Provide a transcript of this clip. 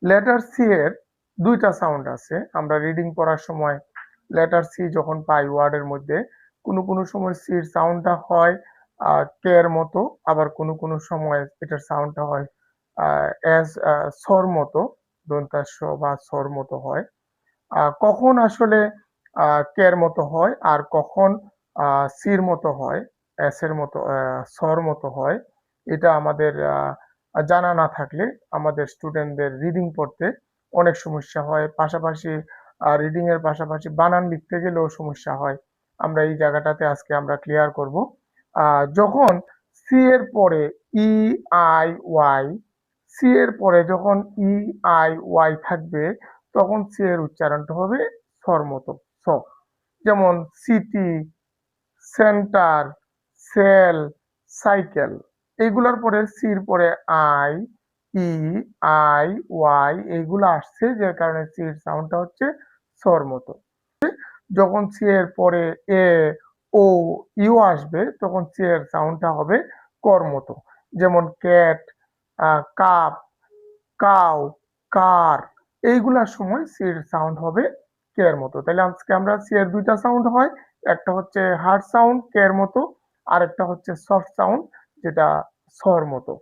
Letter C এর দুইটা sound আছে। আমরা রিডিং পড়ার সময় লেটার সি যখন পাই ওয়ার্ডের মধ্যে, কোনো কোনো সময় সির সাউন্ডটা হয় কে এর মতো, আবার কোনো কোনো সময় এটার সাউন্ডটা হয় এস সর মতো, দন্তাস্ব বা স্বর মতো হয়। কখন আসলে কে এর মতো হয় আর কখন সির মতো হয়, এস এর মতো, স্বর মতো হয়, এটা আমাদের জানা না থাকলে আমাদের স্টুডেন্টদের রিডিং পড়তে অনেক সমস্যা হয়। পাশাপাশি রিডিং এর পাশাপাশি বানান লিখতে গেলেও সমস্যা হয়। আমরা এই জায়গাটাতে আজকে আমরা ক্লিয়ার করব। যখন সি এর পরে ই আই ওয়াই, সি এর পরে যখন ই আই ওয়াই থাকবে, তখন সি এর উচ্চারণটা হবে সর মতো, স। যেমন সিটি, সেন্টার, সেল, সাইকেল। এইগুলোর পরে সির পরে আই, ই, আই, ওয়াই এইগুলো আসছে, যে কারণে সির সাউন্ডটা হচ্ছে সর মতো। যখন সি এর পরে এ, ও, ইউ আসবে, তখন সি এর সাউন্ডটা হবে কর মতো। যেমন ক্যাট, কাপ, কাউ, কার, এইগুলার সময় সি এর সাউন্ড হবে কে এর মতো। তাহলে আজকে আমরা সি এর দুইটা সাউন্ড হয়, একটা হচ্ছে হার্ড সাউন্ড কে এর মতো, আর একটা হচ্ছে সফট সাউন্ড যেটা সর মতো।